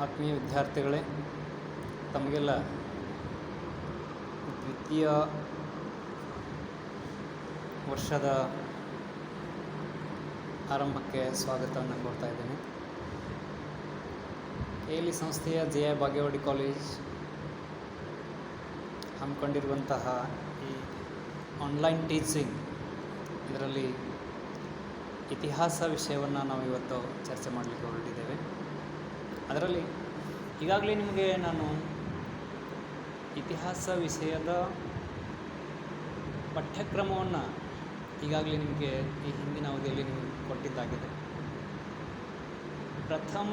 ಆತ್ಮೀಯ ವಿದ್ಯಾರ್ಥಿಗಳೇ, ತಮಗೆಲ್ಲ ದ್ವಿತೀಯ ವರ್ಷದ ಆರಂಭಕ್ಕೆ ಸ್ವಾಗತವನ್ನು ಕೋರ್ತಾ ಇದ್ದೇನೆ. KLE ಸಂಸ್ಥೆಯ JI ಬಾಗೇವಾಡಿ ಕಾಲೇಜ್ ಹಮ್ಮಿಕೊಂಡಿರುವಂತಹ ಈ ಆನ್ಲೈನ್ ಟೀಚಿಂಗ್, ಇದರಲ್ಲಿ ಇತಿಹಾಸ ವಿಷಯವನ್ನು ನಾವು ಇವತ್ತು ಚರ್ಚೆ ಮಾಡಲಿಕ್ಕೆ ಹೊರಟಿದ್ದೇವೆ. ಅದರಲ್ಲಿ ಈಗಾಗಲೇ ನಿಮಗೆ ನಾನು ಇತಿಹಾಸ ವಿಷಯದ ಪಠ್ಯಕ್ರಮವನ್ನು ಈಗಾಗಲೇ ನಿಮಗೆ ಈ ಹಿಂದಿನ ಅವಧಿಯಲ್ಲಿ ನಿಮಗೆ ಕೊಟ್ಟಿದ್ದಾಗಿದೆ. ಪ್ರಥಮ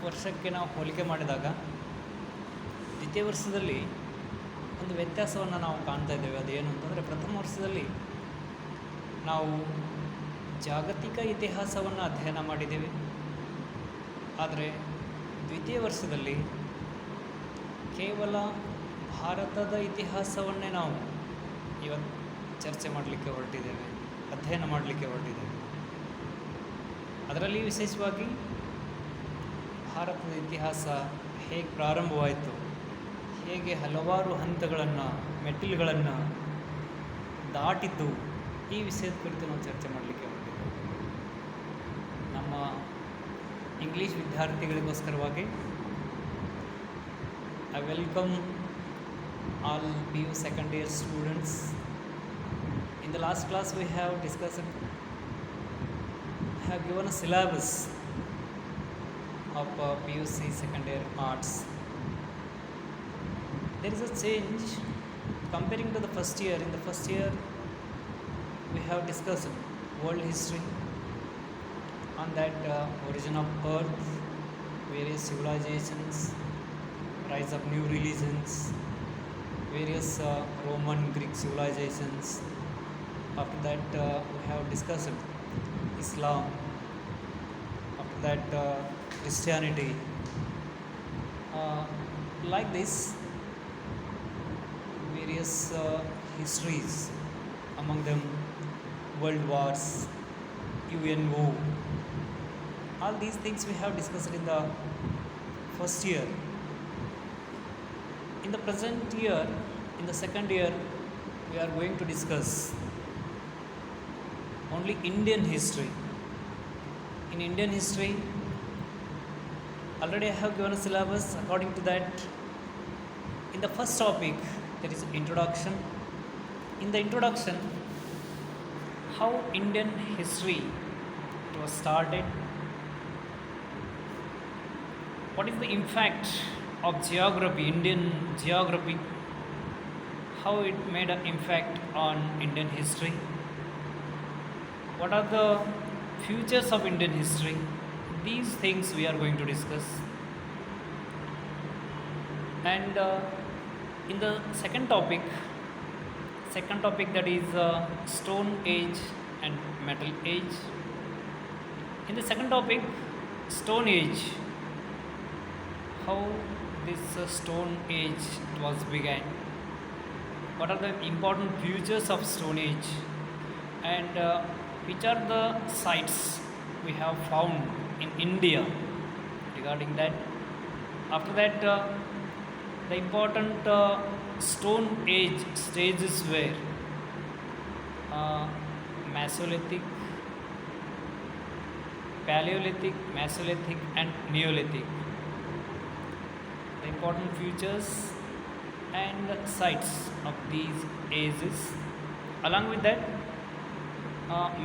ವರ್ಷಕ್ಕೆ ನಾವು ಹೋಲಿಕೆ ಮಾಡಿದಾಗ ದ್ವಿತೀಯ ವರ್ಷದಲ್ಲಿ ಒಂದು ವ್ಯತ್ಯಾಸವನ್ನು ನಾವು ಕಾಣ್ತಾ ಇದ್ದೇವೆ. ಅದೇನು ಅಂತಂದರೆ, ಪ್ರಥಮ ವರ್ಷದಲ್ಲಿ ನಾವು ಜಾಗತಿಕ ಇತಿಹಾಸವನ್ನು ಅಧ್ಯಯನ ಮಾಡಿದ್ದೇವೆ. ಆದರೆ ದ್ವಿತೀಯ ವರ್ಷದಲ್ಲಿ ಕೇವಲ ಭಾರತದ ಇತಿಹಾಸವನ್ನೇ ನಾವು ಇವತ್ತು ಚರ್ಚೆ ಮಾಡಲಿಕ್ಕೆ ಹೊರಟಿದ್ದೇವೆ, ಅಧ್ಯಯನ ಮಾಡಲಿಕ್ಕೆ ಹೊರಟಿದ್ದೇವೆ. ಅದರಲ್ಲಿ ವಿಶೇಷವಾಗಿ ಭಾರತದ ಇತಿಹಾಸ ಹೇಗೆ ಪ್ರಾರಂಭವಾಯಿತು, ಹೇಗೆ ಹಲವಾರು ಹಂತಗಳನ್ನು, ಮೆಟ್ಟಿಲುಗಳನ್ನು ದಾಟಿತು, ಈ ವಿಷಯದ ಕುರಿತು ನಾವು ಚರ್ಚೆ ಮಾಡಲಿಕ್ಕೆ ಹೊರಟಿದ್ದೇವೆ. ನಮ್ಮ English ವಿದ್ಯಾರ್ಥಿಗಳಿಗೋಸ್ಕರವಾಗಿ I welcome all PU second year students. In the last class we have discussed, have given a syllabus of PUC second year arts. There is a change comparing to the first year. In the first year we have discussed world history, on that origin of earth, various civilizations, rise of new religions, various Roman Greek civilizations. After that we have discussed Islam, after that Christianity. Like this, various histories, among them world wars, UNO, all these things we have discussed in the first year. In the present year, in the second year, we are going to discuss only Indian history. In Indian history, already I have given a syllabus. According to that, in the first topic, there is introduction. In the introduction, how Indian history it was started, what is the impact of geography, Indian geography, how it made an impact on Indian history, what are the futures of Indian history. These things we are going to discuss. And in the second topic that is Stone Age and Metal Age. In the second topic, Stone Age, how this Stone Age was began, what are the important features of Stone Age, and which are the sites we have found in India regarding that. After that, the important Stone Age stages were Mesolithic, Paleolithic, Mesolithic and Neolithic. The important features and sites of these ages. Along with that,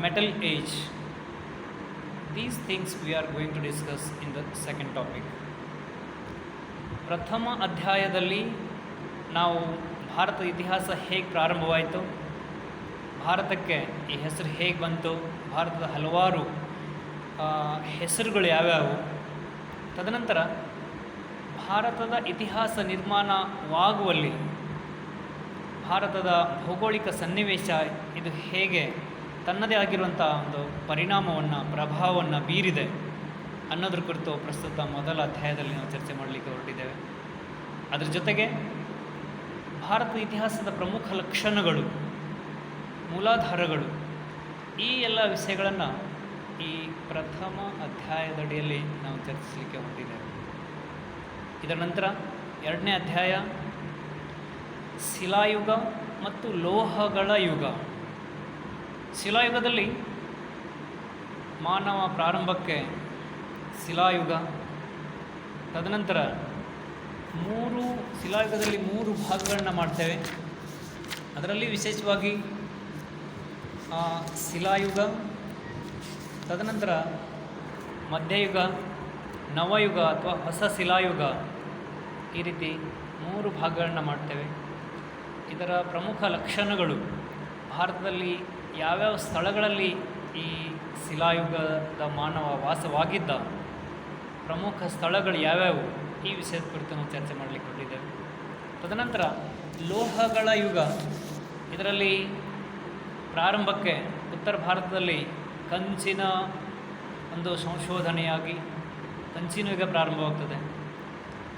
Metal Age. These things we are going to discuss in the second topic. ಪ್ರಥಮ ಅಧ್ಯಾಯದಲ್ಲಿ ನಾವು ಭಾರತದ ಇತಿಹಾಸ ಹೇಗೆ ಪ್ರಾರಂಭವಾಯಿತು, ಭಾರತಕ್ಕೆ ಈ ಹೆಸರು ಹೇಗೆ ಬಂತು, ಭಾರತದ ಹಲವಾರು ಹೆಸರುಗಳು ಯಾವ್ಯಾವು, ತದನಂತರ ಭಾರತದ ಇತಿಹಾಸ ನಿರ್ಮಾಣವಾಗುವಲ್ಲಿ ಭಾರತದ ಭೌಗೋಳಿಕ ಸನ್ನಿವೇಶ ಇದು ಹೇಗೆ ತನ್ನದೇ ಆಗಿರುವಂಥ ಒಂದು ಪರಿಣಾಮವನ್ನು, ಪ್ರಭಾವವನ್ನು ಬೀರಿದೆ ಅನ್ನೋದ್ರ ಕುರಿತು ಪ್ರಸ್ತುತ ಮೊದಲ ಅಧ್ಯಾಯದಲ್ಲಿ ನಾವು ಚರ್ಚೆ ಮಾಡಲಿಕ್ಕೆ ಹೊರಟಿದ್ದೇವೆ. ಅದರ ಜೊತೆಗೆ ಭಾರತದ ಇತಿಹಾಸದ ಪ್ರಮುಖ ಲಕ್ಷಣಗಳು, ಮೂಲಾಧಾರಗಳು, ಈ ಎಲ್ಲ ವಿಷಯಗಳನ್ನು ಈ ಪ್ರಥಮ ಅಧ್ಯಾಯದಡಿಯಲ್ಲಿ ನಾವು ಚರ್ಚಿಸಲಿಕ್ಕೆ ಹೊರಟಿದ್ದೇವೆ. ಇದರ ನಂತರ ಎರಡನೇ ಅಧ್ಯಾಯ ಶಿಲಾಯುಗ ಮತ್ತು ಲೋಹಗಳ ಯುಗ. ಶಿಲಾಯುಗದಲ್ಲಿ ಮಾನವ ಪ್ರಾರಂಭಕ್ಕೆ ಶಿಲಾಯುಗ, ತದನಂತರ ಶಿಲಾಯುಗದಲ್ಲಿ ಮೂರು ಭಾಗಗಳನ್ನ ಮಾಡ್ತೇವೆ. ಅದರಲ್ಲಿ ವಿಶೇಷವಾಗಿ ಶಿಲಾಯುಗ, ತದನಂತರ ಮಧ್ಯಯುಗ, ನವಯುಗ ಅಥವಾ ಹೊಸ ಶಿಲಾಯುಗ, ಈ ರೀತಿ ಮೂರು ಭಾಗಗಳನ್ನ ಮಾಡ್ತೇವೆ. ಇದರ ಪ್ರಮುಖ ಲಕ್ಷಣಗಳು, ಭಾರತದಲ್ಲಿ ಯಾವ್ಯಾವ ಸ್ಥಳಗಳಲ್ಲಿ ಈ ಶಿಲಾಯುಗದ ಮಾನವ ವಾಸವಾಗಿದ್ದ, ಪ್ರಮುಖ ಸ್ಥಳಗಳು ಯಾವ್ಯಾವು, ಈ ವಿಷಯದ ಕುರಿತು ನಾವು ಚರ್ಚೆ ಮಾಡಲಿಕ್ಕೆ ಹೊರಟಿದ್ದೇವೆ. ತದನಂತರ ಲೋಹಗಳ ಯುಗ, ಇದರಲ್ಲಿ ಪ್ರಾರಂಭಕ್ಕೆ ಉತ್ತರ ಭಾರತದಲ್ಲಿ ಕಂಚಿನ ಒಂದು ಸಂಶೋಧನೆಯಾಗಿ ಕಂಚಿನ ಯುಗ ಪ್ರಾರಂಭವಾಗ್ತದೆ.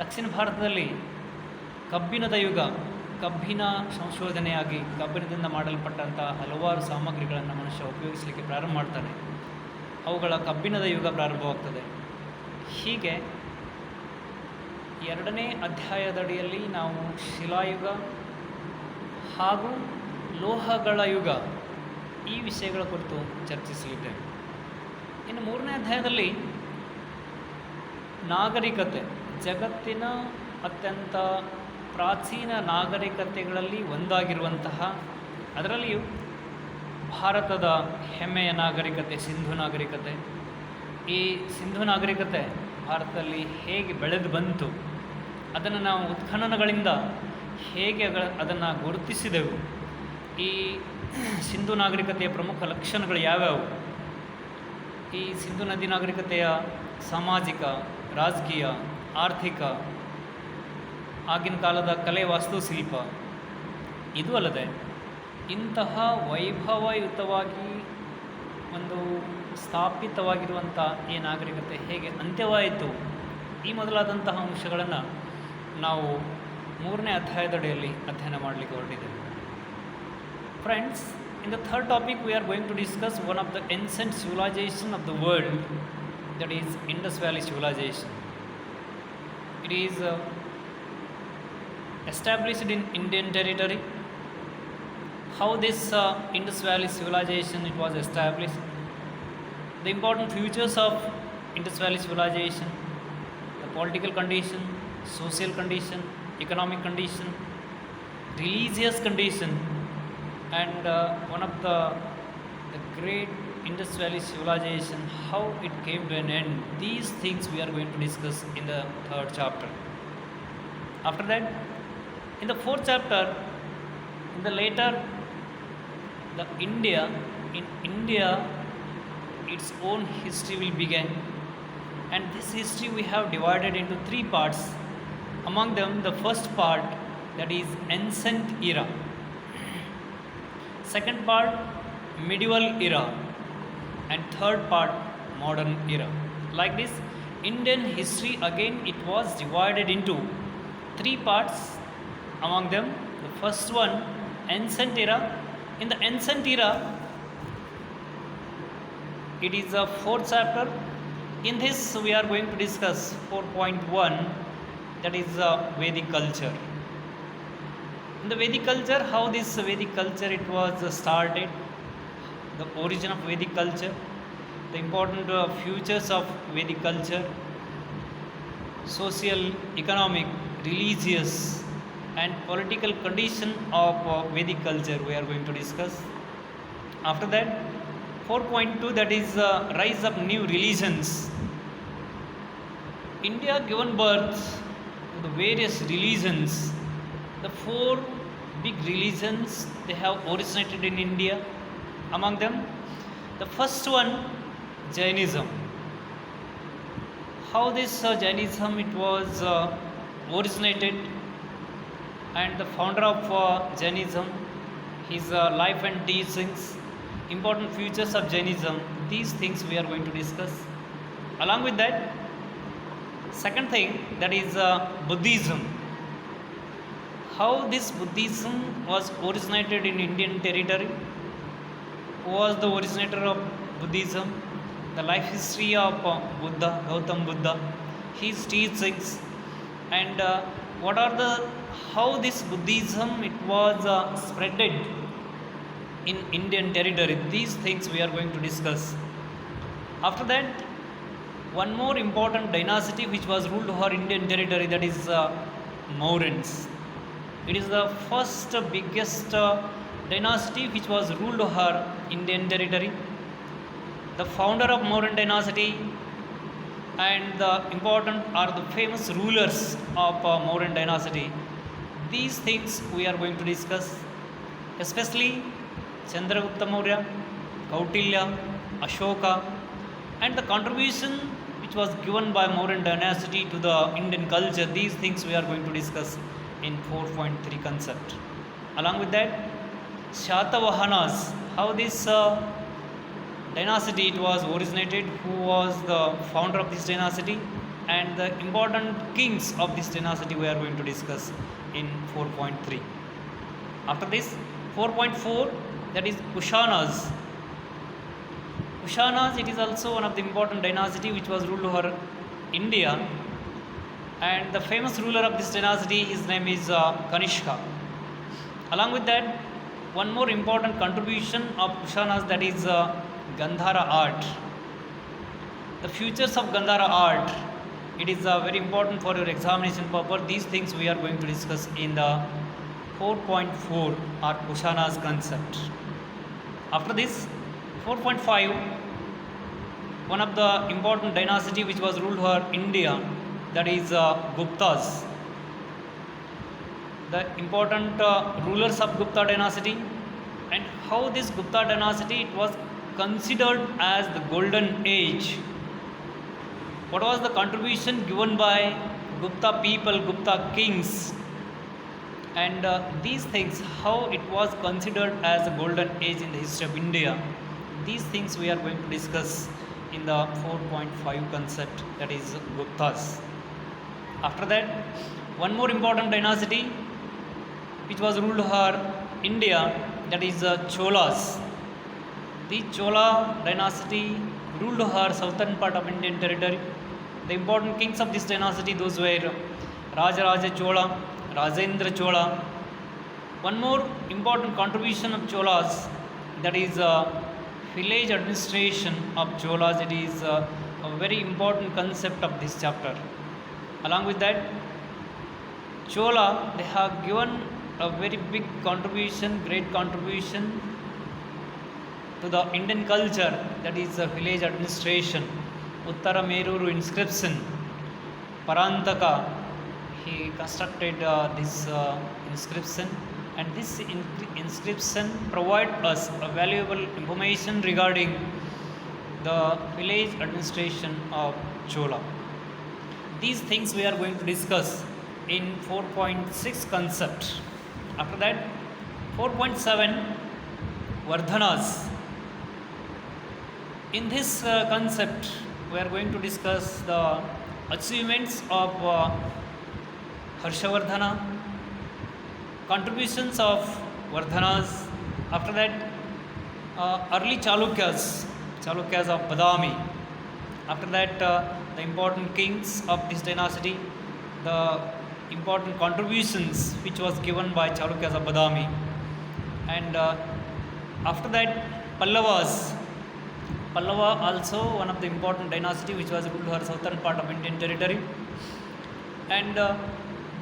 ದಕ್ಷಿಣ ಭಾರತದಲ್ಲಿ ಕಬ್ಬಿಣದ ಯುಗ, ಕಬ್ಬಿನ ಸಂಶೋಧನೆಯಾಗಿ ಕಬ್ಬಿಣದಿಂದ ಮಾಡಲ್ಪಟ್ಟಂಥ ಹಲವಾರು ಸಾಮಗ್ರಿಗಳನ್ನು ಮನುಷ್ಯ ಉಪಯೋಗಿಸಲಿಕ್ಕೆ ಪ್ರಾರಂಭ ಮಾಡ್ತಾನೆ. ಅವುಗಳ ಕಬ್ಬಿಣದ ಯುಗ ಪ್ರಾರಂಭವಾಗ್ತದೆ. ಹೀಗೆ ಎರಡನೇ ಅಧ್ಯಾಯದಡಿಯಲ್ಲಿ ನಾವು ಶಿಲಾಯುಗ ಹಾಗೂ ಲೋಹಗಳ ಯುಗ ಈ ವಿಷಯಗಳ ಕುರಿತು ಚರ್ಚಿಸಲಿದ್ದೇವೆ. ಇನ್ನು ಮೂರನೇ ಅಧ್ಯಾಯದಲ್ಲಿ ನಾಗರಿಕತೆ, ಜಗತ್ತಿನ ಅತ್ಯಂತ ಪ್ರಾಚೀನ ನಾಗರಿಕತೆಗಳಲ್ಲಿ ಒಂದಾಗಿರುವಂತಹ, ಅದರಲ್ಲಿಯೂ ಭಾರತದ ಹೆಮ್ಮೆಯ ನಾಗರಿಕತೆ ಸಿಂಧು ನಾಗರಿಕತೆ. ಈ ಸಿಂಧು ನಾಗರಿಕತೆ ಭಾರತದಲ್ಲಿ ಹೇಗೆ ಬೆಳೆದು ಬಂತು, ಅದನ್ನು ನಾವು ಉತ್ಖನನಗಳಿಂದ ಹೇಗೆ ಅದನ್ನು ಗುರುತಿಸಿದೆವು, ಈ ಸಿಂಧು ನಾಗರಿಕತೆಯ ಪ್ರಮುಖ ಲಕ್ಷಣಗಳು ಯಾವ್ಯಾವು, ಈ ಸಿಂಧು ನದಿ ನಾಗರಿಕತೆಯ ಸಾಮಾಜಿಕ, ರಾಜಕೀಯ, ಆರ್ಥಿಕ, ಆಗಿನ ಕಾಲದ ಕಲೆ, ವಾಸ್ತುಶಿಲ್ಪ, ಇದು ಅಲ್ಲದೆ ಇಂತಹ ವೈಭವಯುತವಾಗಿ ಒಂದು ಸ್ಥಾಪಿತವಾಗಿರುವಂಥ ಈ ನಾಗರಿಕತೆ ಹೇಗೆ ಅಂತ್ಯವಾಯಿತು, ಈ ಮೊದಲಾದಂತಹ ಅಂಶಗಳನ್ನು ನಾವು ಮೂರನೇ ಅಧ್ಯಾಯದಡಿಯಲ್ಲಿ ಅಧ್ಯಯನ ಮಾಡಲಿಕ್ಕೆ ಹೊರಟಿದ್ದೇವೆ. Friends, in the third topic we are going to discuss one of the ancient civilization of the world, that is Indus Valley civilization. It is established in Indian territory. How this Indus Valley civilization it was established, the important features of Indus Valley civilization, the political condition, social condition, economic condition, religious condition, and one of the great Indus Valley civilization, how it came to an end. These things we are going to discuss in the third chapter. After that, in the fourth chapter, in the later, the in India, its own history will begin, and this history we have divided into three parts. Among them, the first part, that is ancient era. Second part, medieval era, and third part, modern era. Like this, Indian history again it was divided into three parts. Among them, the first one, ancient era. In the ancient era, it is a fourth chapter. In this, we are going to discuss 4.1, that is Vedic culture. In the Vedic culture, how this Vedic culture it was started, the origin of Vedic culture, the important features of Vedic culture, social, economic, religious, and political condition of Vedic culture we are going to discuss. After that, 4.2, that is rise of new religions. India given birth to the various religions. The four big religions they have originated in India. Among them, the first one, Jainism. How this Jainism it was originated, and the founder of Jainism, his life and teachings, important features of Jainism, these things we are going to discuss. Along with that, second thing, that is Buddhism. How this Buddhism was originated in Indian territory, who was the originator of Buddhism, the life history of Buddha, Gautam Buddha, his teachings, and what are the how this Buddhism it was spreaded in Indian territory. These things we are going to discuss. After that, one more important dynasty which was ruled over Indian territory, that is Mauryaans. It is the first biggest dynasty which was ruled over Indian territory. The founder of Mauryan dynasty and the important are the famous rulers of Mauryan dynasty. These things we are going to discuss, especially Chandragupta Maurya, Kautilya, Ashoka, and the contribution which was given by Mauryan dynasty to the Indian culture. These things we are going to discuss in 4.3 concept. Along with that, Shatavahanas, how this dynasty it was originated, who was the founder of this dynasty, and the important kings of this dynasty we are going to discuss in 4.3. After this, 4.4, that is Kushanas. Kushanas, it is also one of the important dynasty which was ruled over India, and the famous ruler of this dynasty, his name is Kanishka. Along with that, one more important contribution of Kushanas, that is Gandhara art. The futures of Gandhara art, it is very important for your examination purpose. These things we are going to discuss in the 4.4 or Kushana's concept. After this, 4.5, one of the important dynasty which was ruled over India, that is Guptas. The important rulers of Gupta dynasty, and how this Gupta dynasty it was considered as the golden age. What was the contribution given by Gupta people, Gupta kings, and these things, how it was considered as a golden age in the history of India. These things we are going to discuss in the 4.5 concept, that is Guptas. After that, one more important dynasty which was ruled over India, that is Cholas. The Chola dynasty ruled over southern part of Indian territory. The important kings of this dynasty, those were Rajaraja Chola, Rajendra Chola. One more important contribution of Cholas, that is village administration of Cholas. It is a very important concept of this chapter. Along with that, Chola, they have given a very big contribution, great contribution to the Indian culture, that is village administration. Uttara Meruru inscription, Parantaka, he constructed this inscription, and this inscription provide us a valuable information regarding the village administration of Chola. These things we are going to discuss in 4.6 concept. After that, 4.7, Vardhanas. In this concept, we are going to discuss the achievements of Harshavardhana, contributions of Vardhanas. After that, early Chalukyas of Badami. After that, the important kings of this dynasty, the important contributions which was given by Chalukyas of Badami. And after that, Pallavas. Pallava also one of the important dynasty which was ruled over southern part of Indian territory. And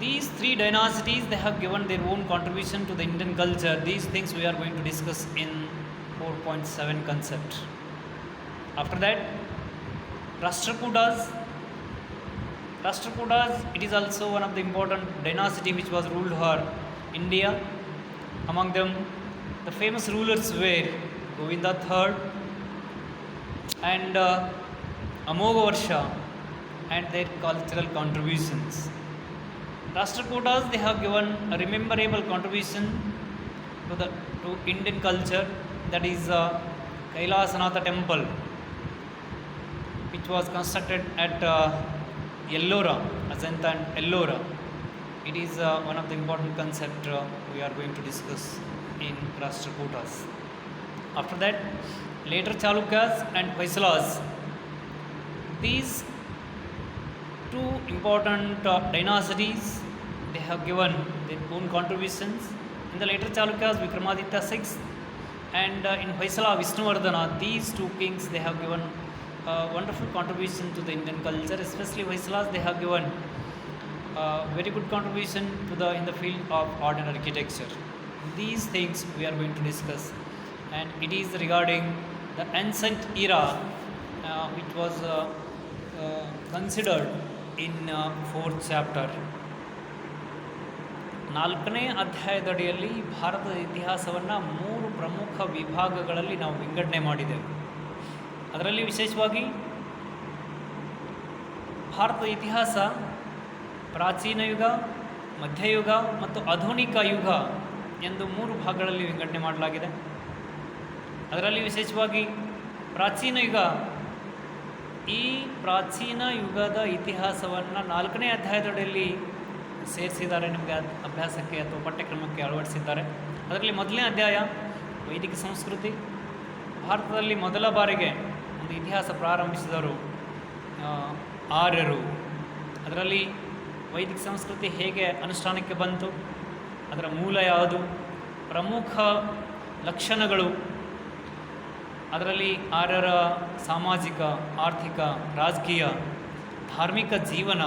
these three dynasties, they have given their own contribution to the Indian culture. These things we are going to discuss in 4.7 concept. After that, Rashtrakutas. Rashtrakutas, it is also one of the important dynasty which was ruled over India. Among them, the famous rulers were Govinda III and Amogavarsha and their cultural contributions. Rashtrakutas, they have given a rememberable contribution to Indian culture, that is Kailasanatha temple, which was constructed at Ellora, Ajanta and Ellora. It is one of the important concepts we are going to discuss in Rashtrakutas. After that, later Chalukyas and Hoysalas. These two important dynasties. They have given their own contributions. In the later Chalukyas, Vikramaditya VI, and in Hoysala, Vishnuvardhana, these two kings, they have given wonderful contribution to the Indian culture. Especially Hoysalas, they have given very good contribution to the in the field of art and architecture. These things we are going to discuss, and it is regarding the ancient era, which was considered in fourth chapter. ನಾಲ್ಕನೇ ಅಧ್ಯಾಯದಡಿಯಲ್ಲಿ ಭಾರತದ ಇತಿಹಾಸವನ್ನು 3 ಪ್ರಮುಖ ವಿಭಾಗಗಳಲ್ಲಿ ನಾವು ವಿಂಗಡಣೆ ಮಾಡಿದ್ದೇವೆ. ಅದರಲ್ಲಿ ವಿಶೇಷವಾಗಿ ಭಾರತದ ಇತಿಹಾಸ ಪ್ರಾಚೀನ ಯುಗ, ಮಧ್ಯಯುಗ ಮತ್ತು ಆಧುನಿಕ ಯುಗ ಎಂದು 3 ಭಾಗಗಳಲ್ಲಿ ವಿಂಗಡಣೆ ಮಾಡಲಾಗಿದೆ. ಅದರಲ್ಲಿ ವಿಶೇಷವಾಗಿ ಪ್ರಾಚೀನ ಯುಗ, ಈ ಪ್ರಾಚೀನ ಯುಗದ ಇತಿಹಾಸವನ್ನು 4ನೇ ಅಧ್ಯಾಯದಡಿಯಲ್ಲಿ ಸೇರಿಸಿದ್ದಾರೆ, ನಿಮಗೆ ಅಭ್ಯಾಸಕ್ಕೆ ಅಥವಾ ಪಠ್ಯಕ್ರಮಕ್ಕೆ ಅಳವಡಿಸಿದ್ದಾರೆ. ಅದರಲ್ಲಿ ಮೊದಲನೇ ಅಧ್ಯಾಯ ವೈದಿಕ ಸಂಸ್ಕೃತಿ. ಭಾರತದಲ್ಲಿ ಮೊದಲ ಬಾರಿಗೆ ಒಂದು ಇತಿಹಾಸ ಪ್ರಾರಂಭಿಸಿದವರು ಆರ್ಯರು. ಅದರಲ್ಲಿ ವೈದಿಕ ಸಂಸ್ಕೃತಿ ಹೇಗೆ ಅನುಷ್ಠಾನಕ್ಕೆ ಬಂತು, ಅದರ ಮೂಲ ಯಾವುದು, ಪ್ರಮುಖ ಲಕ್ಷಣಗಳು, ಅದರಲ್ಲಿ ಆರ್ಯರ ಸಾಮಾಜಿಕ, ಆರ್ಥಿಕ, ರಾಜಕೀಯ, ಧಾರ್ಮಿಕ ಜೀವನ,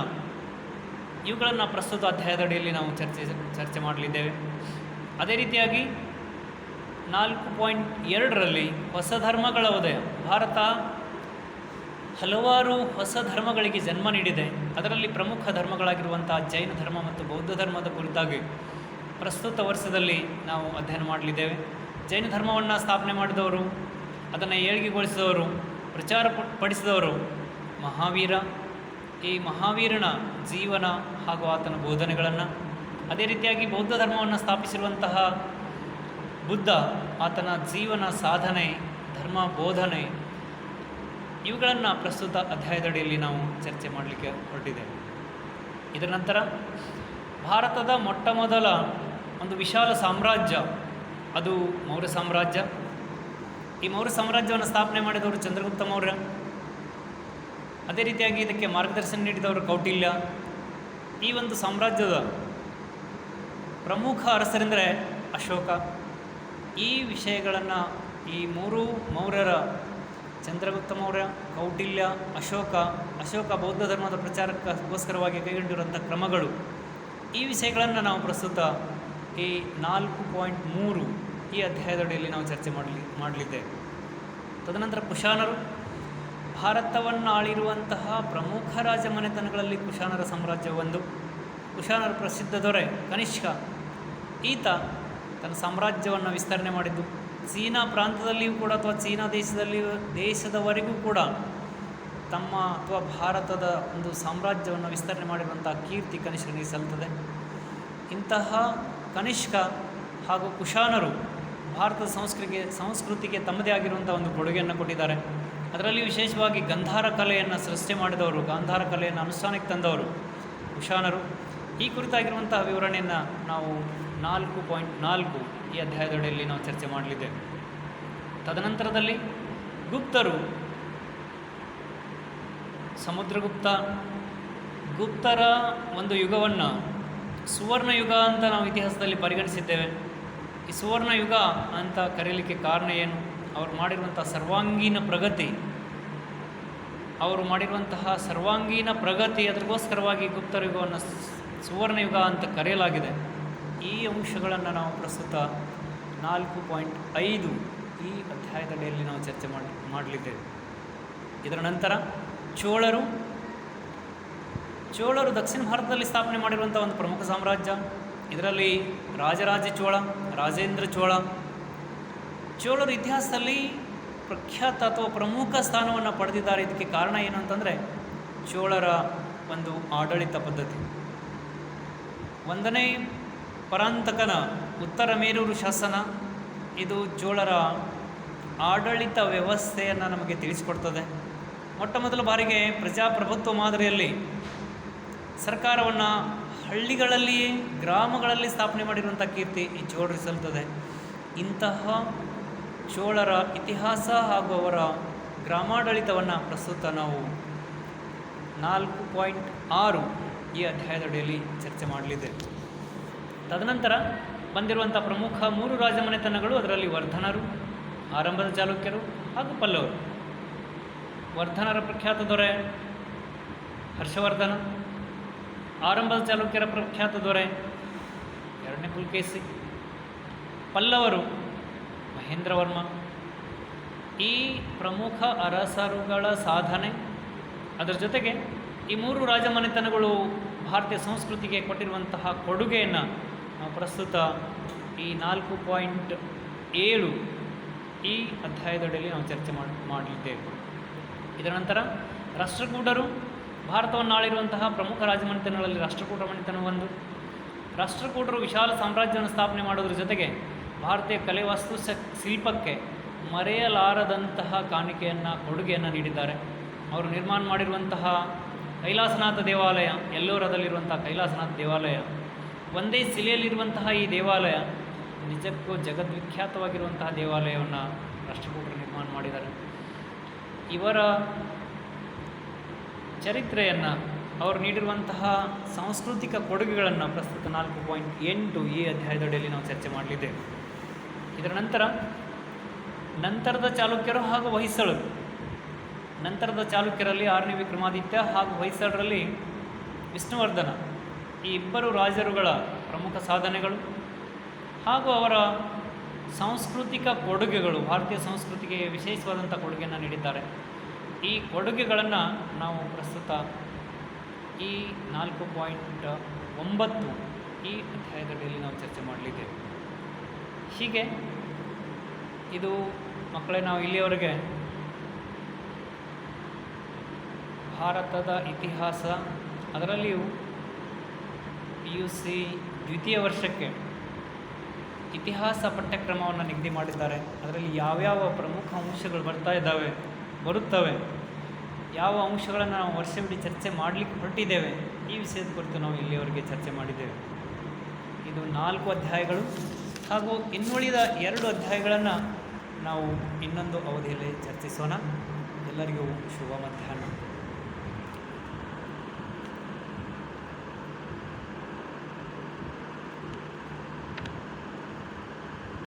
ಇವುಗಳನ್ನು ಪ್ರಸ್ತುತ ಅಧ್ಯಾಯದಡಿಯಲ್ಲಿ ನಾವು ಚರ್ಚೆ ಮಾಡಲಿದ್ದೇವೆ. ಅದೇ ರೀತಿಯಾಗಿ 4.2ರಲ್ಲಿ ಹೊಸ ಧರ್ಮಗಳ ಉದಯ. ಭಾರತ ಹಲವಾರು ಹೊಸ ಧರ್ಮಗಳಿಗೆ ಜನ್ಮ ನೀಡಿದೆ. ಅದರಲ್ಲಿ ಪ್ರಮುಖ ಧರ್ಮಗಳಾಗಿರುವಂಥ ಜೈನ ಧರ್ಮ ಮತ್ತು ಬೌದ್ಧ ಧರ್ಮದ ಕುರಿತಾಗಿ ಪ್ರಸ್ತುತ ವರ್ಷದಲ್ಲಿ ನಾವು ಅಧ್ಯಯನ ಮಾಡಲಿದ್ದೇವೆ. ಜೈನ ಧರ್ಮವನ್ನು ಸ್ಥಾಪನೆ ಮಾಡಿದವರು, ಅದನ್ನು ಏಳಿಗೆಗೊಳಿಸಿದವರು, ಪ್ರಚಾರ ಪಡಿಸಿದವರು ಮಹಾವೀರ. ಈ ಮಹಾವೀರನ ಜೀವನ ಹಾಗೂ ಆತನ ಬೋಧನೆಗಳನ್ನು, ಅದೇ ರೀತಿಯಾಗಿ ಬೌದ್ಧ ಧರ್ಮವನ್ನು ಸ್ಥಾಪಿಸಿರುವಂತಹ ಬುದ್ಧ, ಆತನ ಜೀವನ ಸಾಧನೆ, ಧರ್ಮ ಬೋಧನೆ, ಇವುಗಳನ್ನು ಪ್ರಸ್ತುತ ಅಧ್ಯಾಯದಡಿಯಲ್ಲಿ ನಾವು ಚರ್ಚೆ ಮಾಡಲಿಕ್ಕೆ ಹೊರಟಿದ್ದೇವೆ. ಇದರ ನಂತರ ಭಾರತದ ಮೊಟ್ಟ ಮೊದಲ ಒಂದು ವಿಶಾಲ ಸಾಮ್ರಾಜ್ಯ, ಅದು ಮೌರ್ಯ ಸಾಮ್ರಾಜ್ಯ. ಈ ಮೌರ್ಯ ಸಾಮ್ರಾಜ್ಯವನ್ನು ಸ್ಥಾಪನೆ ಮಾಡಿದವರು ಚಂದ್ರಗುಪ್ತ ಮೌರ್ಯ. ಅದೇ ರೀತಿಯಾಗಿ ಇದಕ್ಕೆ ಮಾರ್ಗದರ್ಶನ ನೀಡಿದವರು ಕೌಟಿಲ್ಯ. ಈ ಒಂದು ಸಾಮ್ರಾಜ್ಯದ ಪ್ರಮುಖ ಅರಸರೆಂದರೆ ಅಶೋಕ. ಈ ವಿಷಯಗಳನ್ನು, ಈ 3 ಮೌರ್ಯರ, ಚಂದ್ರಗುಪ್ತ ಮೌರ್ಯ, ಕೌಟಿಲ್ಯ, ಅಶೋಕ ಬೌದ್ಧ ಧರ್ಮದ ಪ್ರಚಾರಕ್ಕೋಸ್ಕರವಾಗಿ ಕೈಗೊಂಡಿರುವಂಥ ಕ್ರಮಗಳು, ಈ ವಿಷಯಗಳನ್ನು ನಾವು ಪ್ರಸ್ತುತ ಈ 4.3 ಈ ಅಧ್ಯಾಯದಡಿಯಲ್ಲಿ ನಾವು ಚರ್ಚೆ ಮಾಡಲಿದ್ದೇವೆ. ತದನಂತರ ಕುಶಾನರು. ಭಾರತವನ್ನು ಆಳಿರುವಂತಹ ಪ್ರಮುಖ ರಾಜಮನೆತನಗಳಲ್ಲಿ ಕುಶಾನರ ಸಾಮ್ರಾಜ್ಯ ಒಂದು. ಕುಶಾನರ ಪ್ರಸಿದ್ಧ ದೊರೆ ಕನಿಷ್ಕ, ಈತ ತನ್ನ ಸಾಮ್ರಾಜ್ಯವನ್ನು ವಿಸ್ತರಣೆ ಮಾಡಿದ್ದು ಚೀನಾ ಪ್ರಾಂತದಲ್ಲಿಯೂ ಕೂಡ ಅಥವಾ ಚೀನಾ ದೇಶದವರೆಗೂ ಕೂಡ ತಮ್ಮ ಅಥವಾ ಭಾರತದ ಒಂದು ಸಾಮ್ರಾಜ್ಯವನ್ನು ವಿಸ್ತರಣೆ ಮಾಡಿರುವಂಥ ಕೀರ್ತಿ ಕನಿಷ್ಕನಿಗೆ ಸಲ್ಲುತ್ತದೆ. ಇಂತಹ ಕನಿಷ್ಕ ಹಾಗೂ ಕುಶಾನರು ಭಾರತದ ಸಂಸ್ಕೃತಿಗೆ ತಮ್ಮದೇ ಆಗಿರುವಂಥ ಒಂದು ಕೊಡುಗೆಯನ್ನು ಕೊಟ್ಟಿದ್ದಾರೆ. ಅದರಲ್ಲಿ ವಿಶೇಷವಾಗಿ ಗಂಧಾರ ಕಲೆಯನ್ನು ಸೃಷ್ಟಿ ಮಾಡಿದವರು, ಗಾಂಧಾರ ಕಲೆಯನ್ನು ಅನುಷ್ಠಾನಕ್ಕೆ ತಂದವರು ಕುಶಾನರು. ಈ ಕುರಿತಾಗಿರುವಂತಹ ವಿವರಣೆಯನ್ನು ನಾವು 4.4 ಈ ಅಧ್ಯಾಯದಡಿಯಲ್ಲಿ ನಾವು ಚರ್ಚೆ ಮಾಡಲಿದ್ದೇವೆ. ತದನಂತರದಲ್ಲಿ ಗುಪ್ತರು. ಗುಪ್ತರ ಒಂದು ಯುಗವನ್ನು ಸುವರ್ಣ ಯುಗ ಅಂತ ನಾವು ಇತಿಹಾಸದಲ್ಲಿ ಪರಿಗಣಿಸಿದ್ದೇವೆ. ಈ ಸುವರ್ಣ ಯುಗ ಅಂತ ಕರೆಯಲಿಕ್ಕೆ ಕಾರಣ ಏನು? ಅವರು ಮಾಡಿರುವಂತಹ ಸರ್ವಾಂಗೀಣ ಪ್ರಗತಿ, ಅದಕ್ಕೋಸ್ಕರವಾಗಿ ಗುಪ್ತರ ಯುಗವನ್ನು ಸುವರ್ಣ ಯುಗ ಅಂತ ಕರೆಯಲಾಗಿದೆ. ಈ ಅಂಶಗಳನ್ನು ನಾವು ಪ್ರಸ್ತುತ 4.5 ಈ ಅಧ್ಯಾಯದಡಿಯಲ್ಲಿ ನಾವು ಚರ್ಚೆ ಮಾಡಲಿದ್ದೇವೆ. ಇದರ ನಂತರ ಚೋಳರು ದಕ್ಷಿಣ ಭಾರತದಲ್ಲಿ ಸ್ಥಾಪನೆ ಮಾಡಿರುವಂಥ ಒಂದು ಪ್ರಮುಖ ಸಾಮ್ರಾಜ್ಯ. ಇದರಲ್ಲಿ ರಾಜರಾಜ ಚೋಳ, ರಾಜೇಂದ್ರ ಚೋಳ. ಚೋಳರು ಇತಿಹಾಸದಲ್ಲಿ ಪ್ರಖ್ಯಾತ ಅಥವಾ ಪ್ರಮುಖ ಸ್ಥಾನವನ್ನು ಪಡೆದಿದ್ದಾರೆ. ಇದಕ್ಕೆ ಕಾರಣ ಏನು ಅಂತಂದರೆ ಚೋಳರ ಒಂದು ಆಡಳಿತ ಪದ್ಧತಿ. 1ನೇ ಪರಾಂತಕನ ಉತ್ತರ ಮೇರೂರು ಶಾಸನ ಇದು ಚೋಳರ ಆಡಳಿತ ವ್ಯವಸ್ಥೆಯನ್ನು ನಮಗೆ ತಿಳಿಸಿಕೊಡ್ತದೆ. ಮೊಟ್ಟ ಮೊದಲ ಬಾರಿಗೆ ಪ್ರಜಾಪ್ರಭುತ್ವ ಮಾದರಿಯಲ್ಲಿ ಸರ್ಕಾರವನ್ನು ಹಳ್ಳಿಗಳಲ್ಲಿಯೇ, ಗ್ರಾಮಗಳಲ್ಲಿ ಸ್ಥಾಪನೆ ಮಾಡಿರುವಂಥ ಕೀರ್ತಿ ಈ ಚೋಳರಿಗೆ ಸಲ್ಲುತ್ತದೆ. ಇಂತಹ ಚೋಳರ ಇತಿಹಾಸ ಹಾಗೂ ಅವರ ಗ್ರಾಮಾಡಳಿತವನ್ನು ಪ್ರಸ್ತುತ ನಾವು 4.6 ಈ ಅಧ್ಯಾಯದ ಅಡಿಯಲ್ಲಿ ಚರ್ಚೆ ಮಾಡಲಿದೆ. ತದನಂತರ ಬಂದಿರುವಂಥ ಪ್ರಮುಖ 3 ರಾಜಮನೆತನಗಳು, ಅದರಲ್ಲಿ ವರ್ಧನರು, ಆರಂಭದ ಚಾಲುಕ್ಯರು ಹಾಗೂ ಪಲ್ಲವರು. ವರ್ಧನರ ಪ್ರಖ್ಯಾತ ದೊರೆ ಹರ್ಷವರ್ಧನ, ಆರಂಭದ ಚಾಲುಕ್ಯರ ಪ್ರಖ್ಯಾತ ದೊರೆ 2ನೇ ಪುಲಕೇಶಿ, ಪಲ್ಲವರು ಮಹೇಂದ್ರವರ್ಮ. ಈ ಪ್ರಮುಖ ಅರಸರುಗಳ ಸಾಧನೆ, ಅದರ ಜೊತೆಗೆ ಈ 3 ರಾಜಮನೆತನಗಳು ಭಾರತೀಯ ಸಂಸ್ಕೃತಿಗೆ ಕೊಟ್ಟಿರುವಂತಹ ಕೊಡುಗೆಯನ್ನು ನಾವು ಪ್ರಸ್ತುತ ಈ 4.7 ಈ ಅಧ್ಯಾಯದಡಿಯಲ್ಲಿ ನಾವು ಚರ್ಚೆ ಮಾಡಲಿದ್ದೇವೆ. ಇದರ ನಂತರ ರಾಷ್ಟ್ರಕೂಟರು, ಭಾರತವನ್ನು ಆಳಿರುವಂತಹ ಪ್ರಮುಖ ರಾಜಮನೆತನಗಳಲ್ಲಿ ರಾಷ್ಟ್ರಕೂಟ ಮನೆತನ ಒಂದು. ರಾಷ್ಟ್ರಕೂಟರು ವಿಶಾಲ ಸಾಮ್ರಾಜ್ಯವನ್ನು ಸ್ಥಾಪನೆ ಮಾಡೋದ್ರ ಜೊತೆಗೆ ಭಾರತೀಯ ಕಲೆ ವಾಸ್ತು ಶಿಲ್ಪಕ್ಕೆ ಮರೆಯಲಾರದಂತಹ ಕೊಡುಗೆಯನ್ನು ನೀಡಿದ್ದಾರೆ. ಅವರು ನಿರ್ಮಾಣ ಮಾಡಿರುವಂತಹ ಕೈಲಾಸನಾಥ ದೇವಾಲಯ, ಎಲ್ಲೋರದಲ್ಲಿರುವಂತಹ ಕೈಲಾಸನಾಥ ದೇವಾಲಯ, ಒಂದೇ ಶಿಲೆಯಲ್ಲಿರುವಂತಹ ಈ ದೇವಾಲಯ ನಿಜಕ್ಕೂ ಜಗದ್ವಿಖ್ಯಾತವಾಗಿರುವಂತಹ ದೇವಾಲಯವನ್ನು ರಾಷ್ಟ್ರಕೂಟರು ನಿರ್ಮಾಣ ಮಾಡಿದ್ದಾರೆ. ಇವರ ಚರಿತ್ರೆಯನ್ನು, ಅವರು ನೀಡಿರುವಂತಹ ಸಾಂಸ್ಕೃತಿಕ ಕೊಡುಗೆಗಳನ್ನು ಪ್ರಸ್ತುತ 4.8 ಈ ಅಧ್ಯಾಯದಡಿಯಲ್ಲಿ ನಾವು ಚರ್ಚೆ ಮಾಡಲಿದ್ದೇವೆ. ಇದರ ನಂತರದ ಚಾಲುಕ್ಯರು ಹಾಗೂ ಹೊಯ್ಸಳರು. ನಂತರದ ಚಾಲುಕ್ಯರಲ್ಲಿ 6ನೇ ವಿಕ್ರಮಾದಿತ್ಯ ಹಾಗೂ ಹೊಯ್ಸಳರಲ್ಲಿ ವಿಷ್ಣುವರ್ಧನ. ಈ ಇಬ್ಬರು ರಾಜರುಗಳ ಪ್ರಮುಖ ಸಾಧನೆಗಳು ಹಾಗೂ ಅವರ ಸಾಂಸ್ಕೃತಿಕ ಕೊಡುಗೆಗಳು, ಭಾರತೀಯ ಸಂಸ್ಕೃತಿಗೆ ವಿಶೇಷವಾದಂಥ ಕೊಡುಗೆಯನ್ನು ನೀಡಿದ್ದಾರೆ. ಈ ಕೊಡುಗೆಗಳನ್ನು ನಾವು ಪ್ರಸ್ತುತ ಈ 4.9 ಈ ಅಧ್ಯಾಯದಡಿಯಲ್ಲಿ ನಾವು ಚರ್ಚೆ ಮಾಡಲಿದ್ದೇವೆ. ಹೀಗೆ ಇದು ಮಕ್ಕಳೇ, ನಾವು ಇಲ್ಲಿಯವರೆಗೆ ಭಾರತದ ಇತಿಹಾಸ, ಅದರಲ್ಲಿಯೂ PUC ದ್ವಿತೀಯ ವರ್ಷಕ್ಕೆ ಇತಿಹಾಸ ಪಠ್ಯಕ್ರಮವನ್ನು ನಿಗದಿ ಮಾಡಿದ್ದಾರೆ. ಅದರಲ್ಲಿ ಯಾವ್ಯಾವ ಪ್ರಮುಖ ಅಂಶಗಳು ಬರುತ್ತವೆ, ಯಾವ ಅಂಶಗಳನ್ನು ನಾವು ವರ್ಷವಿಡೀ ಚರ್ಚೆ ಮಾಡಲಿಕ್ಕೆ ಹೊರಟಿದ್ದೇವೆ, ಈ ವಿಷಯದ ಕುರಿತು ನಾವು ಇಲ್ಲಿಯವರೆಗೆ ಚರ್ಚೆ ಮಾಡಿದ್ದೇವೆ. ಇದು 4 ಅಧ್ಯಾಯಗಳು ಹಾಗೂ ಇನ್ನುಳಿದ 2 ಅಧ್ಯಾಯಗಳನ್ನು ನಾವು ಇನ್ನೊಂದು ಅವಧಿಯಲ್ಲಿ ಚರ್ಚಿಸೋಣ. ಎಲ್ಲರಿಗೂ ಶುಭ ಮಧ್ಯಾಹ್ನ.